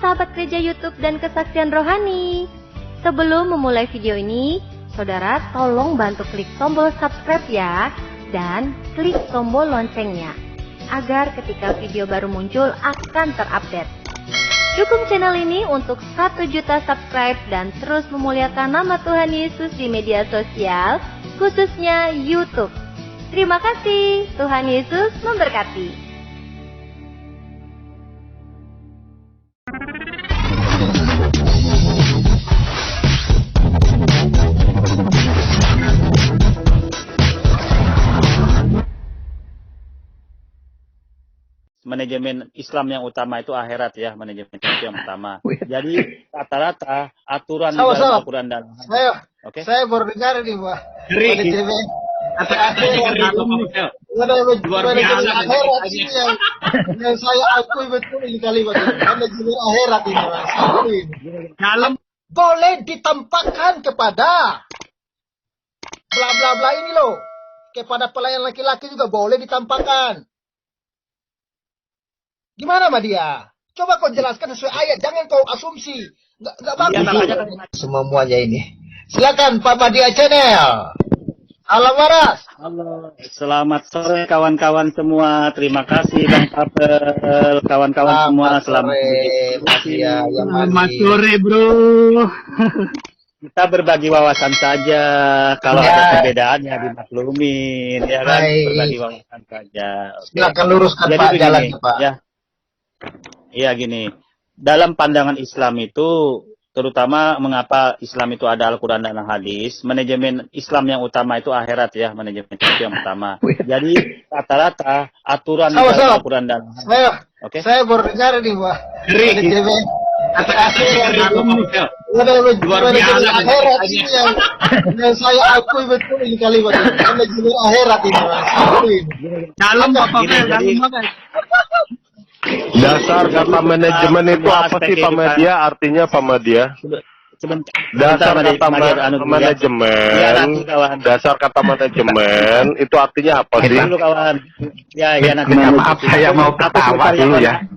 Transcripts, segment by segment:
sahabat gereja YouTube dan kesaksian rohani. Sebelum memulai video ini, saudara tolong bantu klik tombol subscribe ya, dan klik tombol loncengnya, agar ketika video baru muncul akan terupdate. Dukung channel ini untuk 1 juta subscribe dan terus memuliakan nama Tuhan Yesus di media sosial, khususnya YouTube. Terima kasih, Tuhan Yesus memberkati. Manajemen Islam yang utama itu akhirat ya, manajemen itu yang utama. Jadi rata-rata aturan di dalam Al-Quran dan saya baru dengar nih, Pak. Yang saya akui betul ini kalimat manajemen akhirat ini, Mas. Dalam boleh ditampakkan kepada bla bla bla ini loh, kepada pelayan laki-laki juga boleh ditampakkan. Gimana Mbak Dia? Coba kau jelaskan sesuai ayat, jangan kau asumsi. Nggak bagus. Semuanya ini. Silakan Pak Madia Channel. Halo Maras. Halo. Selamat sore kawan-kawan semua. Terima kasih Bang Papel. Kawan-kawan semua selamat sore. Selamat sore Bro. Kita berbagi wawasan saja. Kalau ada perbedaan ya dimaklumin, ya kan? Berbagi wawasan saja. Silakan luruskan Pak jalannya Pak. Ya. Iya gini, dalam pandangan Islam itu, terutama mengapa Islam itu ada Al-Quran dan Hadis, manajemen Islam yang utama itu akhirat ya, manajemen itu yang utama. Jadi rata-rata aturan dalam Al-Quran dan Hadis. Saya baru dengar nih Pak. Yang saya akui betul ini kalimat manajemen akhirat ini, Mas. Dalam apa Dasar kata manajemen itu apa sih Pak Media? Artinya Pak Media? Dasar kata manajemen, dasar kata manajemen itu artinya apa sih? Ya nanti maaf saya mau ketawa dulu ya.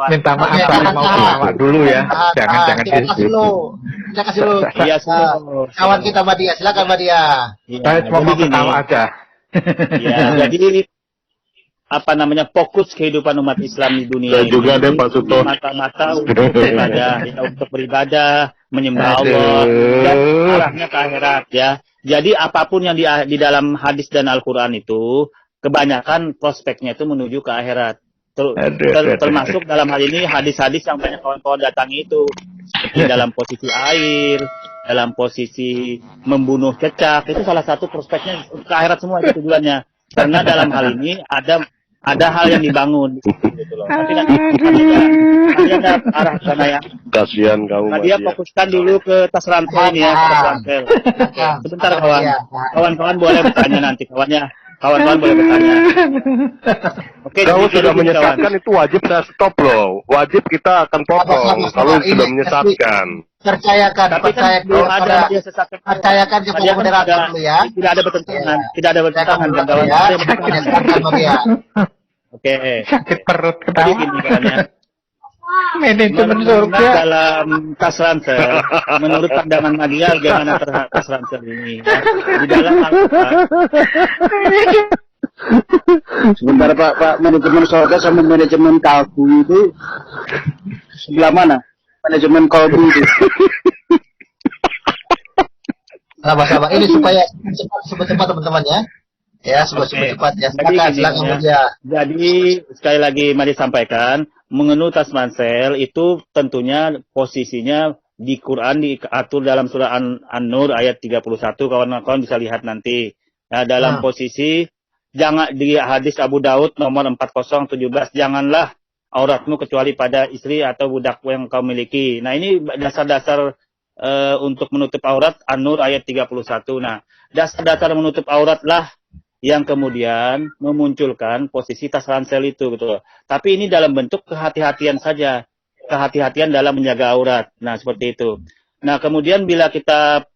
Minta maaf saya mau ketawa dulu ya. Jangan kasih lo. Iya, kawan kita Mbak Dia, silakan Mbak Dia. Saya cuma mau ketawa aja. Ya, jadi apa namanya fokus kehidupan umat Islam di dunia ini juga deh Pak Suto mata-mata untuk beribadah, menyembah Allah dan arahnya ke akhirat ya. Jadi apapun yang di dalam hadis dan Al-Quran itu kebanyakan prospeknya itu menuju ke akhirat. Termasuk dalam hal ini hadis-hadis yang banyak kawan-kawan datangi itu seperti dalam posisi air, dalam posisi membunuh cecak, itu salah satu prospeknya ke akhirat semua itu tujuannya. Karena dalam hal ini ada hal yang dibangun gitu loh. Tapi nanti ada arah ke sana ya. Kasihan kamu. Nah, dia fokuskan dulu ke tas rantai ini ya, tas rantai. Sebentar kawan-kawan boleh bertanya nanti kawan-kawan boleh bertanya. Oke, kalau sudah menyesatkan itu wajib saya stop loh. Wajib kita akan potong kalau sudah menyesatkan. Percayakan kepada moderator dulu ya. Tidak ada bertentangan kawan. Oke. Sakit perut ketawa. Gini caranya. Manajemen surga dalam tas ransel, menurut pandangan Madia bagaimana terhadap tas ransel ini? Di dalam sebentar Pak, manajemen surga sama manajemen kalbu itu sebelah mana? Manajemen kalbu itu. Sahabat-sahabat, ini supaya cepat teman-teman ya. Ya, cepat ya. Silakan ya. Jadi sekali lagi mari sampaikan, mengenai tas ransel itu tentunya posisinya di Quran diatur dalam surah An-Nur ayat 31, kawan-kawan bisa lihat nanti. Nah, dalam posisi jangan di hadis Abu Daud nomor 4017, janganlah auratmu kecuali pada istri atau budak yang kau miliki. Nah, ini dasar-dasar untuk menutup aurat An-Nur ayat 31. Nah, dasar-dasar menutup aurat lah yang kemudian memunculkan posisi tas ransel itu gitu. Tapi ini dalam bentuk kehati-hatian saja. Kehati-hatian dalam menjaga aurat. Nah, seperti itu. Nah, kemudian bila kita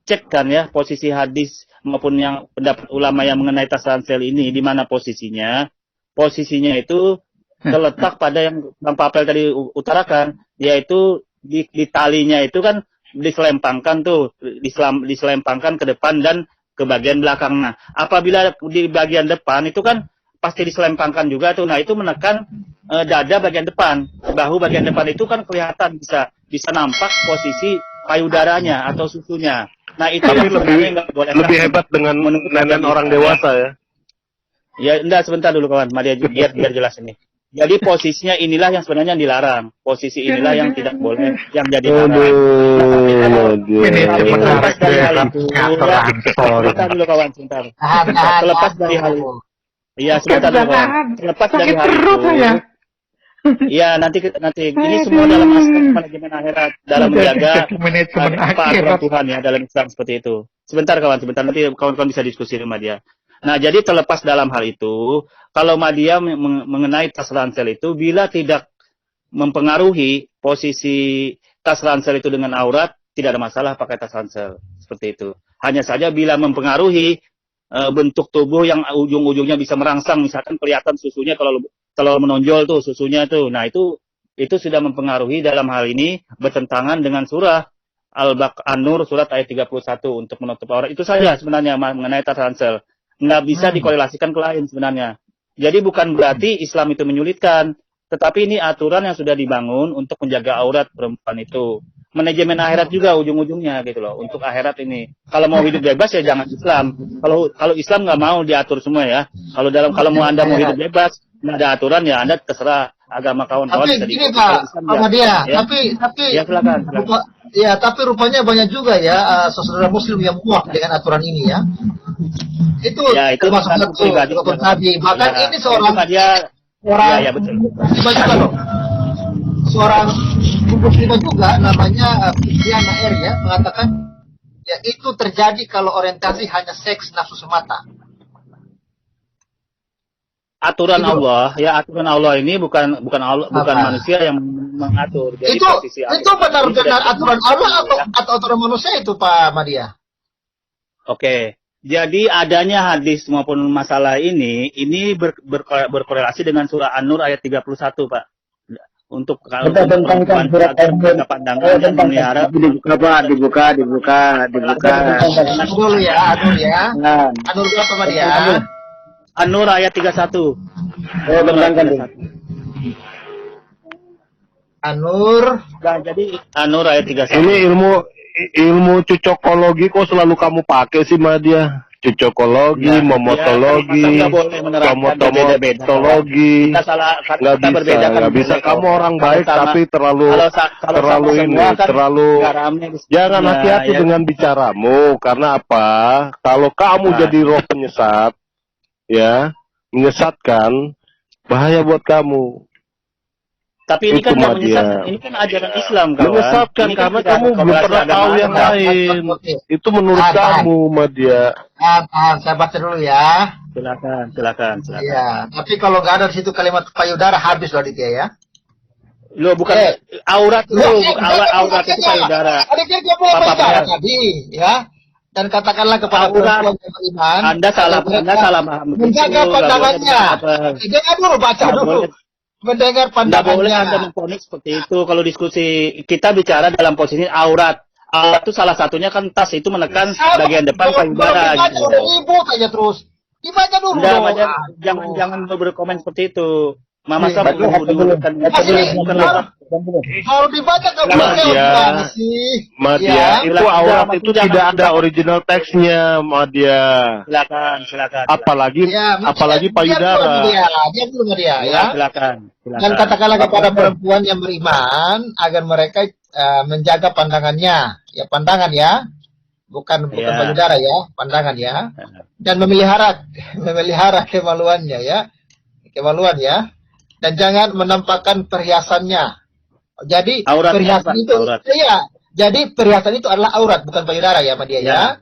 cekkan ya posisi hadis maupun yang pendapat ulama yang mengenai tas ransel ini di mana posisinya? Posisinya itu terletak pada yang Bang Papel tadi utarakan, yaitu di talinya itu kan diselempangkan tuh, diselempangkan ke depan dan ke bagian belakang. Nah, apabila di bagian depan itu kan pasti diselempangkan juga tuh. Nah, itu menekan dada bagian depan, bahu bagian depan itu kan kelihatan bisa nampak posisi payudaranya atau susunya. Nah, itu tapi yang sebenarnya nggak boleh. Lebih hebat dengan nenek orang dewasa ya. Ya, enggak, sebentar dulu kawan, Madia, biar jelas ini. Jadi posisinya inilah yang sebenarnya dilarang. Posisi inilah yang tidak boleh, yang jadi larang. Terlepas dari hal itu, sebentar dulu kawan, sebentar. Terlepas dari hal itu. Iya, sebentar dulu kawan. Terlepas dari hal itu. Iya, nanti ini semua dalam aspek manajemen akhirat, dalam menjaga aturan Tuhan ya, dalam Islam seperti itu. Sebentar kawan, sebentar, nanti kawan-kawan bisa diskusi sama dia. Nah, jadi terlepas dalam hal itu, kalau Madia mengenai tas ransel itu, bila tidak mempengaruhi posisi tas ransel itu dengan aurat, tidak ada masalah pakai tas ransel. Seperti itu. Hanya saja bila mempengaruhi bentuk tubuh yang ujung-ujungnya bisa merangsang, misalkan kelihatan susunya kalau menonjol tuh susunya tuh. Nah, itu sudah mempengaruhi dalam hal ini bertentangan dengan surah An-Nur surat ayat 31 untuk menutup aurat. Itu saja sebenarnya mengenai tas ransel. Nggak bisa dikorelasikan ke lain sebenarnya. Jadi bukan berarti Islam itu menyulitkan, tetapi ini aturan yang sudah dibangun untuk menjaga aurat perempuan itu. Manajemen akhirat juga ujung-ujungnya gitu loh. Untuk akhirat ini, kalau mau hidup bebas ya jangan Islam. Kalau Islam nggak mau diatur semua ya. Kalau mau Anda mau hidup bebas, nggak ada aturan ya Anda terserah agama kawan-kawan. Tapi gini Pak, Muhammadiyah, ya. tapi ya silakan. Ya, tapi rupanya banyak juga ya saudara Muslim yang muak dengan aturan ini ya. Itu termasuk satu tadi. Bahkan ini seorang ya betul. Juga loh. Seorang Muslim juga namanya Diana R ya mengatakan ya itu terjadi kalau orientasi hanya seks nafsu semata. Aturan Allah, ya aturan Allah ini bukan manusia yang mengatur. Jadi itu benar-benar aturan Allah atau aturan manusia itu Pak Madia? Oke. Jadi adanya hadis maupun masalah ini berkorelasi dengan surah An-Nur ayat 31, Pak. Untuk kalau tentang surat An-Nur pandangan dan memelihara dibuka. Dulu ya, An-Nur ya. An-Nur berapa Madia? An-Nur ayat 31. An-Nur. Nah, jadi An-Nur ayat 31. Ini ilmu cocokologi kok selalu kamu pakai sih Madia? Cocokologi, momotologi, komotologi. Nggak bisa. Kamu orang baik tapi terlalu jangan hati-hati dengan bicaramu. Karena apa? Kalau kamu jadi roh penyesat, ya, menyesatkan, bahaya buat kamu. Tapi ini kan nggak menyesatkan, ini kan ajaran Islam, kawan. Menyesatkan karena kamu belum pernah tahu yang lain. Itu menurut kamu, Madia. Saya baca dulu ya. Silakan. Iya, tapi kalau nggak ada di situ kalimat payudara habis loh Aditya ya. Lo bukan aurat itu, aurat itu payudara. Aditya dia mulai payudara tadi, ya. Dan katakanlah kepada perempuan yang beriman, Anda salah paham. menjaga pandangannya. Jangan dulu baca dulu. Mendengar pandangannya. Nggak boleh Anda memponis seperti itu. Kalau diskusi kita bicara dalam posisi aurat. Aurat itu salah satunya kan tas itu menekan bagian depan payudara. Dibaca udah ribut aja terus. Dibaca dulu. Jangan berkomen seperti itu. Mama sama kalau dibaca ke Madia, itu aurat itu tidak ada original teksnya, Madia. Silakan. Apalagi payudara. Dia dulu Madia ya. Silakan. Dan katakanlah kepada perempuan yang beriman agar mereka menjaga pandangannya, ya pandangan ya, bukan payudara ya, pandangan ya, dan memelihara kemaluannya ya, dan jangan menampakkan perhiasannya. Jadi perhiasan itu, jadi perhiasan itu adalah aurat, bukan payudara ya, Madia ya.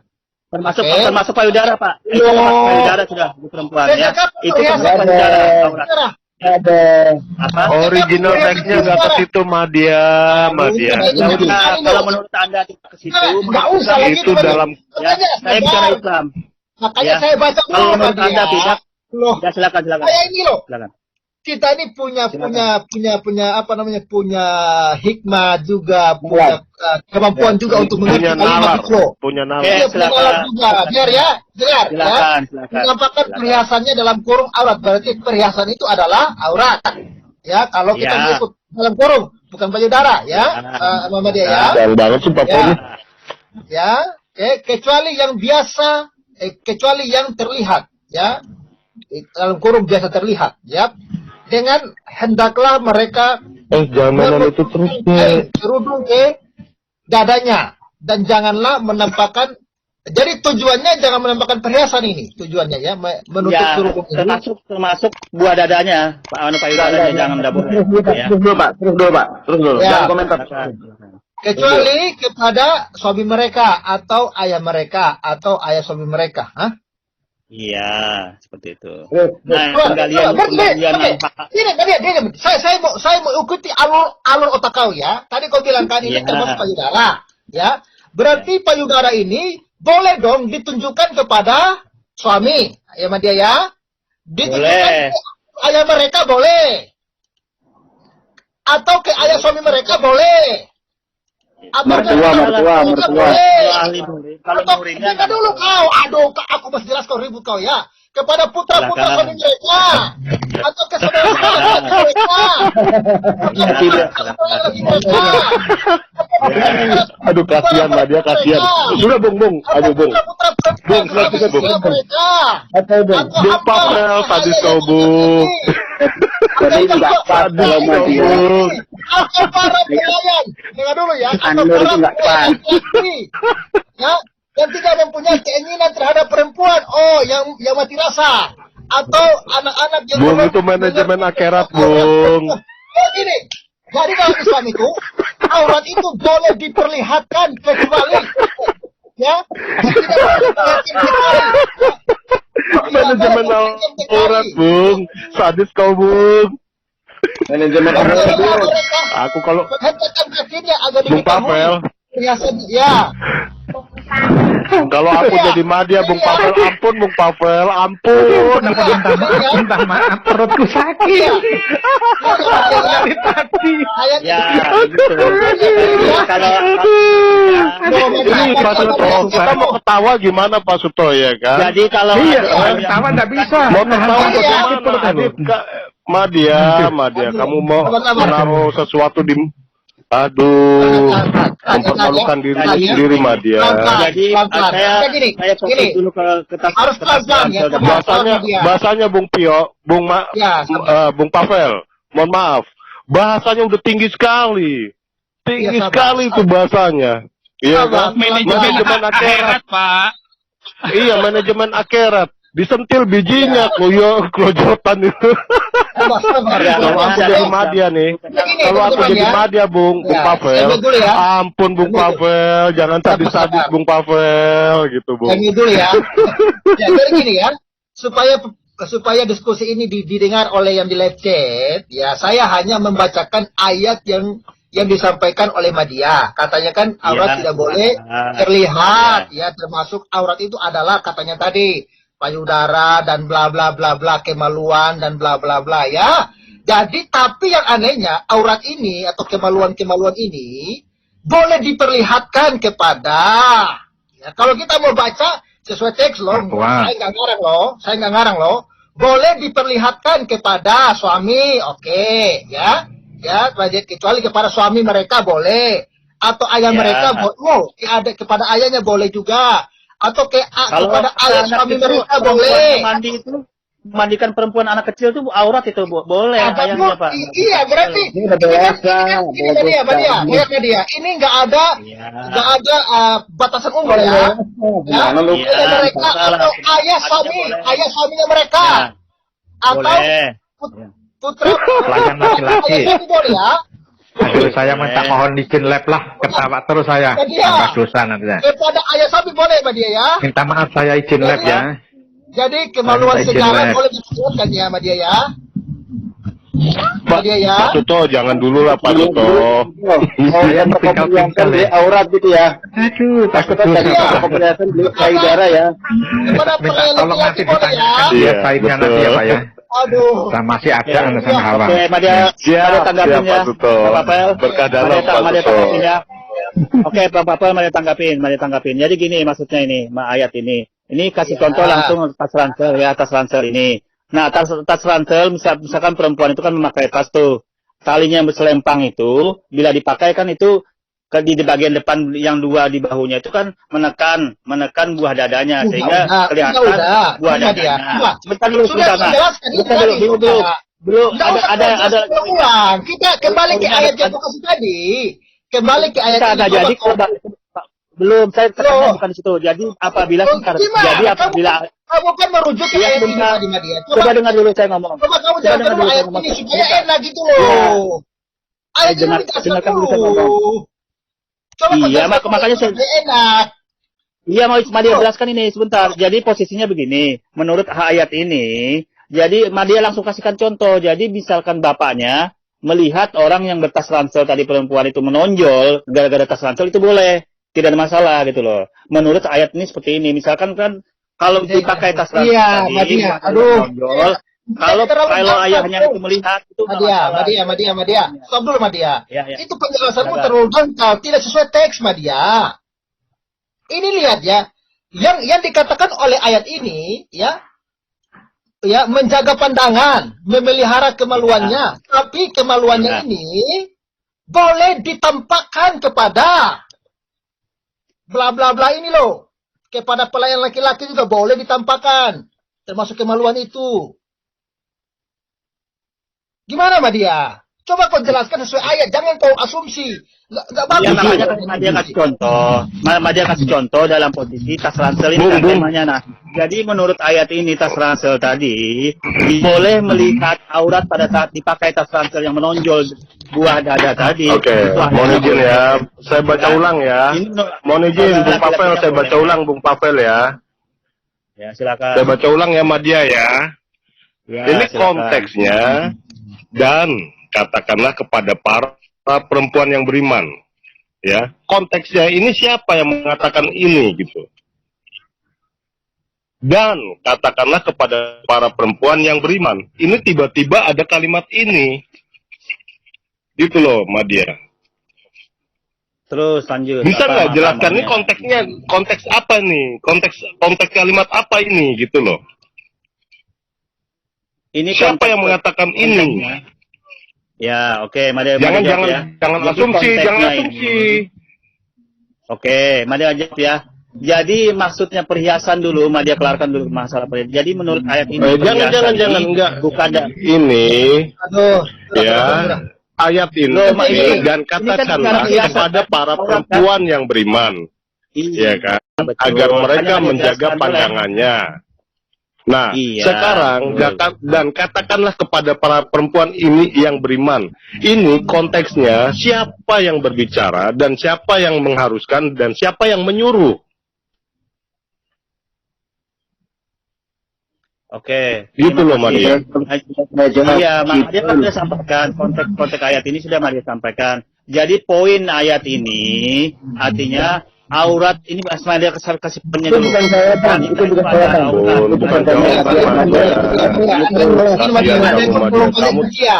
Termasuk payudara, Pak. Payudara sudah di perempuan ya. Itu termasuk payudara aurat. Original teksnya nggak ke situ, Madia. Kalau menurut Anda ke situ, itu dalam. Saya bicara Islam. Makanya saya baca dulu, kalau menurut Anda tidak, ya silakan. Saya ini loh. kita ini punya apa namanya, punya hikmah juga, punya kemampuan juga untuk mengerti kalimat itu. Punya nalar. Iya, punya nalar juga. Biar ya, dengar ya. Menampakkan perhiasannya dalam kurung aurat, berarti perhiasan itu adalah aurat. Ya, kalau kita mengikut dalam kurung, bukan payudara ya, Muhammadiyah ya. Jangan banget sih Bapak ini. Ya, kecuali yang biasa, kecuali yang terlihat ya, dalam kurung biasa terlihat ya. Dengan hendaklah mereka jangan itu terus kerudung ke dadanya, dan janganlah menampakkan. Jadi tujuannya jangan menampakkan perhiasan ini, tujuannya ya, menutup kerudung ini. Termasuk buah dadanya, payudaranya jangan dapur. Terus dulu Pak. Ya. Jangan komentar. Kecuali kepada suami mereka atau ayah mereka atau ayah suami mereka, Iya, seperti itu. Nah, penggalian ini, saya mau ikuti alur otak kau ya. Tadi kau bilang kan ini termasuk payudara, ya. Berarti payudara ini boleh dong ditunjukkan kepada suami, ya Madia ya. Ditunjukkan ke ayah mereka boleh, atau ke ayah suami mereka boleh. Mertua. Atau kita dulu kau, aduh, aku masih jelas kau ribut kau ya. Kepada putra-putra suami mereka, atau ke saudara-saudara mereka, Aduh, kasihan lah dia, kasihan. Sudah Bung. Aduh Bung. Bung, Bung Pavel tadi kau Bung. Jadi enggak pas kalau Madia. Atau para pelayan, dengar dulu ya. Atau Anur itu para enggak pas. ya, yang tidak mempunyai keinginan terhadap perempuan, yang mati rasa, atau anak-anak yang Bung itu manajemen akhirat Bung. Gini, jadi dalam Islam itu aurat itu boleh diperlihatkan kecuali ya, tidak boleh diperlihatkan kecuali Manajemen aurat Bung, sadis kau Bung. Manajemen aurat. Aku kalau hentakan kakinya agar Bung Pavel. Ya. Kalau aku jadi Madia, Bung Pavel, ampun Bung Pavel, ampun. Minta maaf, perutku sakit. Dari tadi. Ya, gitu. Kalau Ini Pak Suto, kita mau ketawa gimana Pak Suto ya kan? jadi kalau Ketawa nggak bisa. Mau ketawa Sakit perut aku. Madia, kamu mau menaruh sesuatu di mempermalukan diri sendiri Madia. jadi saya fokus dulu ke harus pelan-pelan ya. Bahasanya Bung Pio, Bung Pavel, mohon maaf, bahasanya udah tinggi sekali itu bahasanya. Iya kan? Manajemen akhirat Pak. Iya, manajemen akhirat. Disentil bijinya, kelojotan itu. Kalau aku jadi Madia nih, kalau aku jadi Madia Bung Pavel, ampun Bung Pavel, jangan sadis-sadis Bung Pavel, gitu Bung. Yang dulu ya. Ya, jadi gini ya, supaya diskusi ini didengar oleh yang di live chat, ya saya hanya membacakan ayat yang disampaikan oleh Madia. Katanya kan aurat tidak boleh terlihat, ya termasuk aurat itu adalah katanya tadi payudara dan bla bla bla bla, kemaluan dan bla bla bla ya. Jadi tapi yang anehnya aurat ini atau kemaluan ini boleh diperlihatkan kepada ya, kalau kita mau baca sesuai teks loh, saya nggak ngarang loh, boleh diperlihatkan kepada suami, oke, ya kecuali kepada suami mereka boleh, atau ayah mereka ada kepada ayahnya boleh juga. Atau kepada ayah suami mereka boleh. Mandi itu memandikan perempuan anak kecil itu aurat itu boleh ayahnya Pak. Iya, berarti ini Madia. Ini nggak ada batasan umur ya. Mereka atau ayah suaminya mereka. Atau putra pelayan laki-laki. Boleh ya. Aduh, saya minta mohon izin lab lah, ketawa terus saya. Tambah dosa nanti ya. Kepada ayah sapi boleh Mbak dia ya. Minta maaf saya izin lab ya. Jadi kemaluan sejarah boleh disebutkan ya Mbak dia ya. Mbak dia ya. Pak Suto, jangan dulu lah Pak Suto. Saya perkomunikasi di aurat gitu ya. Aduh, takut dosa. Perkomunikasi di payudara ya. Kepada Minta tolong nanti boleh ya. ditanyakan dia baiknya nanti ya Pak ya. Aduh. Dan masih ada alasan halal. Oke, Madia tanggapin ya. Pak Papel. Berkah dalam Pak tanggapin ya. Oke, Pak Papel, Madia tanggapin. Jadi gini maksudnya ini, ayat ini. Ini kasih contoh langsung tas ransel ya, tas ransel ini. Nah, tas ransel misalkan perempuan itu kan memakai tas tuh. Talinya yang berselempang itu bila dipakai kan itu di bagian depan yang dua di bahunya itu kan menekan buah dadanya sehingga kelihatan buah dadanya. Sebentar dulu. Belum ada ulang. Kita kembali ke ayat yang kasih tadi. Kembali ke ayat ini. Jadi belum, saya tekannya bukan di situ. Jadi apabila kamu kan merujuk ke ayat ini tadi, Madia. Coba dengar dulu saya ngomong. Coba kamu dengar dulu ayat ini supaya enak gitu loh. Ayat ini dengarkan dulu saya ngomong. Iya, makanya saya enak. Iya, mau Madia jelaskan ini sebentar. Jadi posisinya begini, menurut ayat ini, jadi Madia langsung kasihkan contoh. Jadi misalkan bapaknya melihat orang yang bertas ransel tadi perempuan itu menonjol gara-gara tas ransel itu boleh. Tidak ada masalah gitu loh. Menurut ayat ini seperti ini. Misalkan kan kalau dipakai tas ransel tadi, menonjol. Kalau ayahnya itu melihat itu Madia. Stop dulu Madia. Itu penjelasanmu terlalu dangkal, tidak sesuai teks Madia. Ini lihat ya, yang dikatakan oleh ayat ini ya menjaga pandangan, memelihara kemaluannya, tapi kemaluannya ini boleh ditampakkan kepada bla bla bla ini loh, kepada pelayan laki-laki juga boleh ditampakkan, termasuk kemaluan itu. Gimana Madia? Coba kau jelaskan sesuai ayat, jangan kau asumsi. Nggak bagus. Madia kasih contoh dalam posisi tas ransel ini temanya. Nah, jadi menurut ayat ini tas ransel tadi boleh melihat aurat pada saat dipakai tas ransel yang menonjol buah dada tadi. Oke, mohon izin ya. Saya baca ulang ya. Mohon izin Bung Papel, saya baca ulang Bung Papel ya. Ya, silakan. Saya baca ulang ya Madia ya. Ini konteksnya. Dan katakanlah kepada para perempuan yang beriman, ya, konteksnya ini siapa yang mengatakan ini gitu. Dan katakanlah kepada para perempuan yang beriman, ini tiba-tiba ada kalimat ini, gitu loh, Madia. Terus lanjut. Bisa nggak jelaskan ini konteksnya, konteks apa nih, konteks kalimat apa ini, gitu loh. Ini siapa yang mengatakan ini? Ya, oke, Madia. Jangan asumsi. Oke, Madia jawab ya. Jadi maksudnya perhiasan dulu, Madia kelarkan dulu masalah perhiasan. Jadi menurut ayat ini jangan enggak. Bukan ini. Ayat ini dan katakanlah kepada para perempuan yang beriman. Iya kan? Agar mereka menjaga pandangannya. Nah, sekarang dan katakanlah kepada para perempuan ini yang beriman. Ini konteksnya siapa yang berbicara dan siapa yang mengharuskan dan siapa yang menyuruh. Oke. Gitu loh, Madia. Iya, Madia sudah sampaikan konteks ayat ini sudah Madia sampaikan. Jadi poin ayat ini artinya aurat ini Madia kasih pennya dulu. Itu bukan saya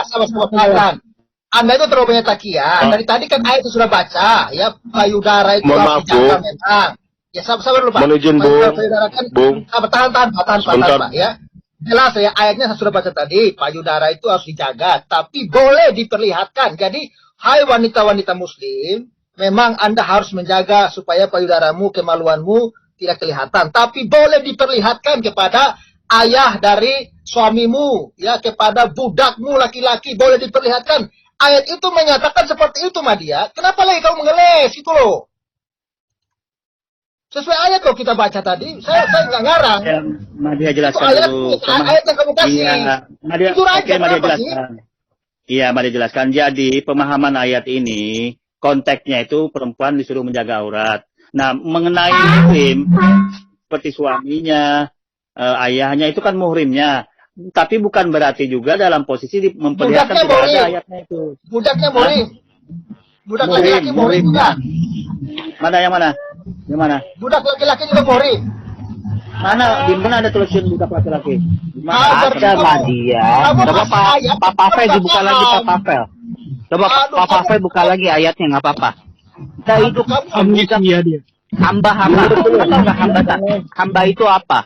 sama-sama. Anda itu terlalu banyak takian. Dari tadi kan ayat itu sudah baca, ya payudara itu harus dijaga memang. Ya sabar dulu Pak. Bung. Tahan Pak ya. Jelas ya ayatnya saya sudah baca tadi, payudara itu harus dijaga, tapi boleh diperlihatkan. Jadi, hai wanita-wanita muslim, memang Anda harus menjaga supaya payudaramu, kemaluanmu tidak kelihatan. Tapi boleh diperlihatkan kepada ayah dari suamimu, ya, kepada budakmu laki-laki, boleh diperlihatkan. Ayat itu menyatakan seperti itu, Madia. Kenapa lagi kamu mengeles? Itu loh. Sesuai ayat loh kita baca tadi. Saya nggak ngarang. Ya, Madia jelaskan dulu. Ayat yang kamu kasih. Iya, Madia jelaskan. Iya, Madia jelaskan. Jadi, pemahaman ayat ini, konteksnya itu perempuan disuruh menjaga aurat. Nah, mengenai muhrim, seperti suaminya, ayahnya itu kan muhrimnya. Tapi bukan berarti juga dalam posisi memperlihatkan tidak ada ayatnya itu. Budaknya muhrim. Budak laki-laki muhrim juga. Mana yang mana? Yang mana? Budak laki-laki juga muhrim. Mana? Di mana ada tulisan budak laki-laki? Ada Madia. Coba Pak Pavel dibuka lagi Pak Pavel. Coba Pak Pavel buka lagi ayatnya nggak apa-apa. Kita itu budak hamba-hamba. Atau nggak hamba itu apa?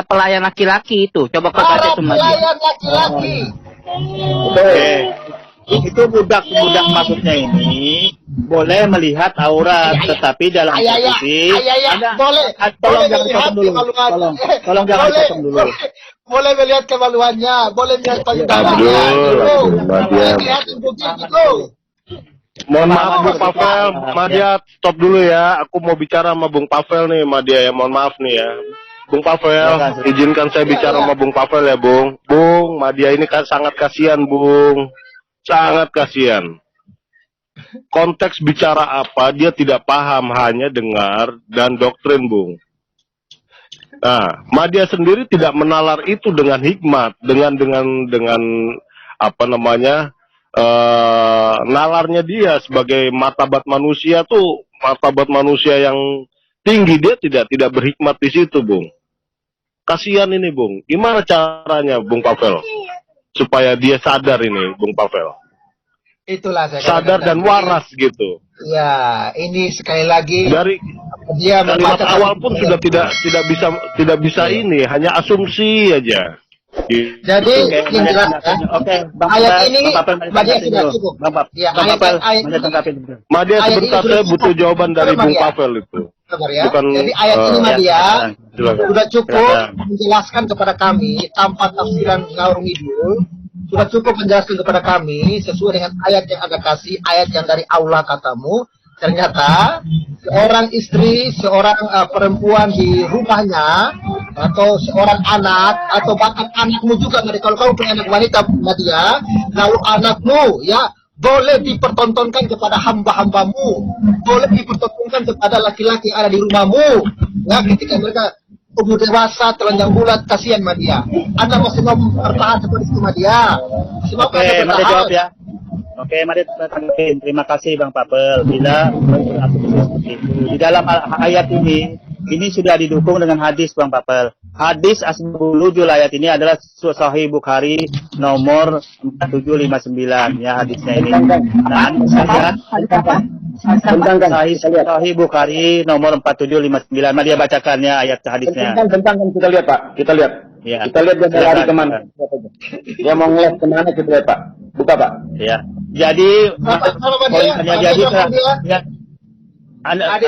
Pelayan laki-laki itu. Coba kau baca tuh Madia. Pelayan laki-laki. Oke. Itu budak maksudnya ini boleh melihat aurat, tetapi dalam posisi boleh. Tolong jangan dipotong dulu. Tolong jangan dipotong dulu. Boleh melihat kemaluannya, boleh melihat payudannya. Mohon maaf Bung Pavel, Madia stop dulu ya. Aku mau bicara sama Bung Pavel nih, Madia ya. Mohon maaf nih ya. Bung Pavel, izinkan saya bicara sama Bung Pavel ya, Bung. Bung, Madia ini kan sangat kasihan, Bung. Sangat kasihan. Konteks bicara apa dia tidak paham, hanya dengar dan doktrin, Bung. Nah, Madia sendiri tidak menalar itu dengan hikmat, dengan apa namanya? Nalarnya dia sebagai martabat manusia tuh martabat manusia yang tinggi, dia tidak berhikmat di situ, Bung. Kasihan ini, Bung. Gimana caranya, Bung Pavel? Supaya dia sadar ini, Bung Pavel. Itulah saya sadar dan waras gitu. Ya, ini sekali lagi dari dia kalimat awal pun sudah tidak bisa ini, hanya asumsi aja. Jadi ayat ini Madia sudah cukup. Ya, Madia sebentar saya butuh jawaban dari Bung Pavel itu. Ya. Jadi ayat ini Madia sudah cukup menjelaskan kepada kami tanpa tafsiran ngaur ngidul. Sudah cukup menjelaskan kepada kami sesuai dengan ayat yang Anda kasih, ayat yang dari Allah katamu. Ternyata seorang istri, seorang perempuan di rumahnya, atau seorang anak, atau bahkan anakmu juga, kalau kamu punya anak wanita Madia, lalu anakmu ya boleh dipertontonkan kepada hamba-hambamu, boleh dipertontonkan kepada laki-laki yang ada di rumahmu, ya ketika mereka umur dewasa, telanjang bulat, kasihan Madia. Anda masih mau bertahan seperti itu Madia? Oke, Madia jawab ya. Oke, Madia tanggapin. Terima kasih Bang Papel. Bila seperti itu. Di dalam ayat ini sudah didukung dengan hadis Bang Papel. Hadis asbabul nuzul ayat ini adalah Sahih Bukhari nomor 4759 ya hadisnya ini. Nah, Sahih Bukhari nomor 4759. Madia bacakannya ayat hadisnya. Tentang kita lihat Pak, kita lihat. Ya. Kita lihat dia lari kemana. Dia mau ngeles kemana kita lihat Pak. Buka Pak. Ya. Jadi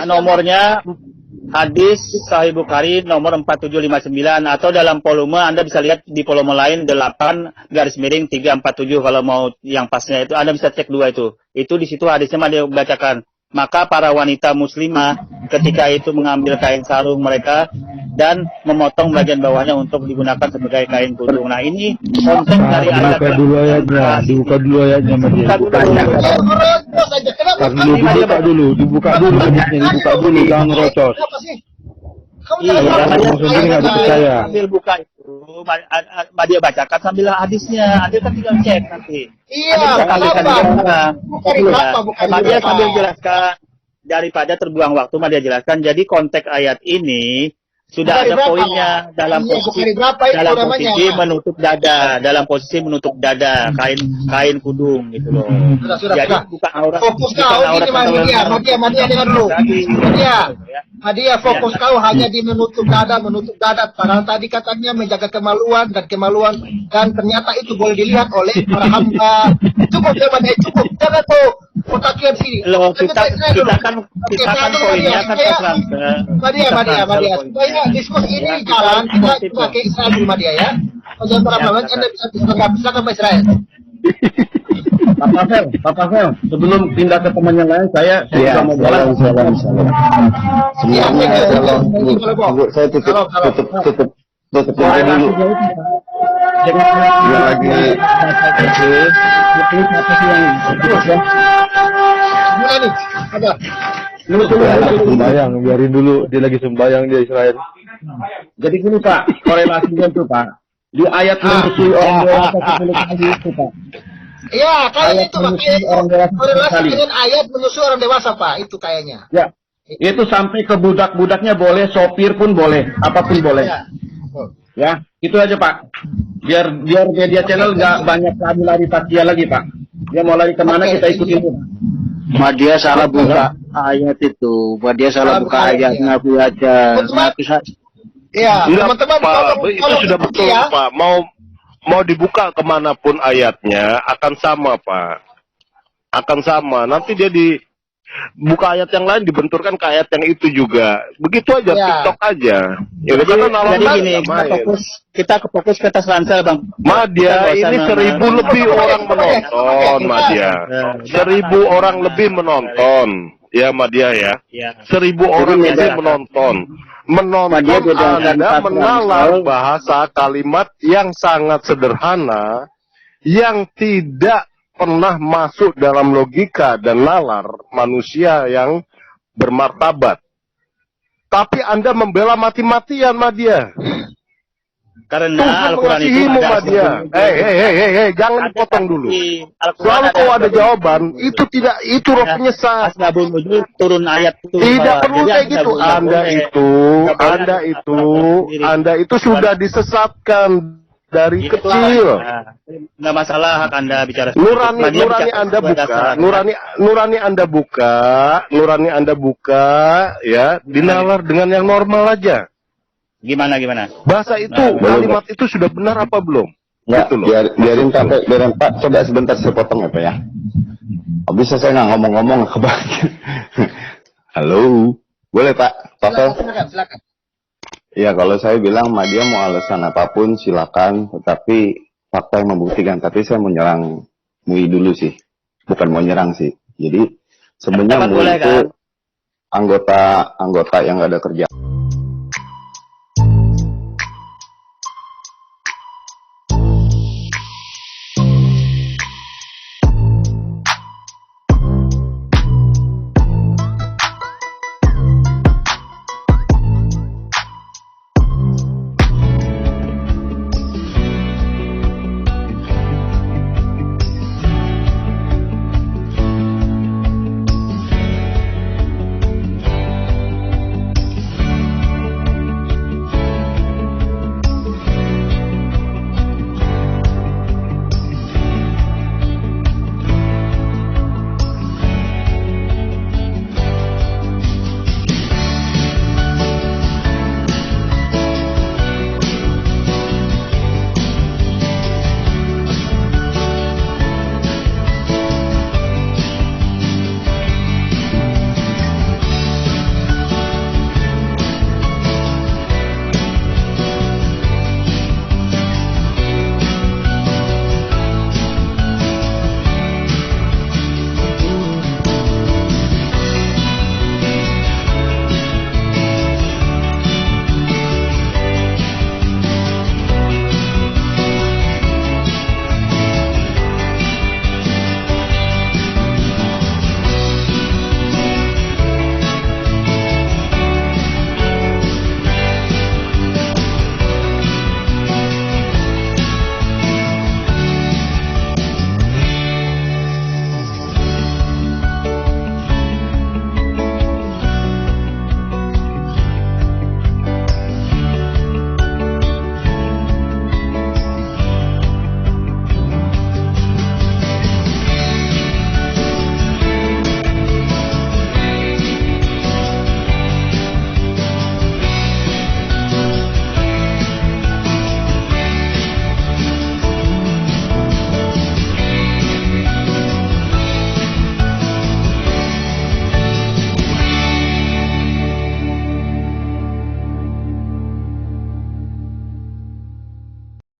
nomornya hadis Sahih Bukhari nomor 4759 atau dalam volume Anda bisa lihat di volume lain 8-347 kalau mau yang pasnya itu Anda bisa cek dua itu. Itu di situ hadisnya Madia bacakan. Maka para wanita muslimah ketika itu mengambil kain sarung mereka dan memotong bagian bawahnya untuk digunakan sebagai kain kudung. Nah ini konteks dari ayat. Dibuka dulu ayatnya. Dibuka dulu jangan ngerocos. Iya, sambil buka itu, Madia bacakan sambil hadisnya. Anda kan tinggal cek nanti. Iya, Madia sambil jelaskan daripada terbuang waktu. Madia jelaskan. Jadi konteks ayat ini sudah ada poinnya dalam posisi menutup dada, kain kudung gitu loh. Jadi bukan aurat. Fokus kau ini Madia dengar dulu. Madia fokus kau hanya di menutup dada. Padahal tadi katanya menjaga kemaluan dan ternyata itu boleh dilihat oleh para hamba. Cukup jawabannya cukup. Jangan tuh kotakian sini. Loh, kita kan poinnya kan Madia. Supaya diskusi ini jalan, kita pakai Israel dulu Madia ya. Jangan pelan-pelan, Anda bisa ke Israel. Pak Pavel, sebelum pindah ke teman yang lain, saya juga mau jalan. Saya tutup dulu. Dia lagi sembayang, biarin dulu, dia lagi sembayang di Israel. Jadi gini Pak, korelasinya itu Pak, di ayat menyusui orang dewasa 10 kali itu Pak. Iya, kayak itu Pak, korelasi dengan ayat menyusui orang dewasa Pak, itu kayaknya. Ya, Itu sampai ke budak-budaknya boleh, sopir pun boleh, apapun boleh. Ya, itu aja Pak. Biar media channel nggak banyak lari takia lagi Pak. Dia mau lari kemana kita ikutin. Dia salah buka ayat itu. Dia salah buka ayat Nabi aja. Iya, teman-teman itu sudah betul ya, Pak. Mau dibuka kemanapun ayatnya akan sama Pak. Akan sama. Nanti dia buka ayat yang lain dibenturkan ke ayat yang itu juga. Begitu aja, ya. TikTok aja. Ya, jadi gini, kita fokus ke tas ransel Bang. Madia ini 1000 lebih orang menonton, Madia. 1000 orang lebih menonton. Ya Madia ya. 1000 orang lebih menonton. Menonton Anda menalar bahasa kalimat yang sangat sederhana, yang tidak pernah masuk dalam logika dan nalar manusia yang bermartabat. Tapi Anda membela mati-matian, Madia. Karena Al-Quran itu Madia. Hei, jangan dipotong dulu. Selalu kalau ada jawaban, itu roh penyesat. Turun ayat itu. Tidak perlu kayak gitu. Anda itu sudah disesatkan dari kecil. Nggak masalah hak Anda bicara. Nurani Anda buka, ya, dinalar dengan yang normal aja. Gimana? Bahasa itu, kalimat itu sudah benar apa belum? Ya, gitu biarin Pak, coba sebentar saya potong ya Pak ya. Bisa saya nggak ngomong-ngomong kebagian. Halo, boleh Pak? Silakan. Ya, kalau saya bilang Madia mau alasan apapun silakan, tetapi fakta yang membuktikan. Tapi saya mau nyerang MUI dulu sih, bukan mau nyerang sih. Jadi sebenarnya MUI itu anggota yang nggak ada kerja.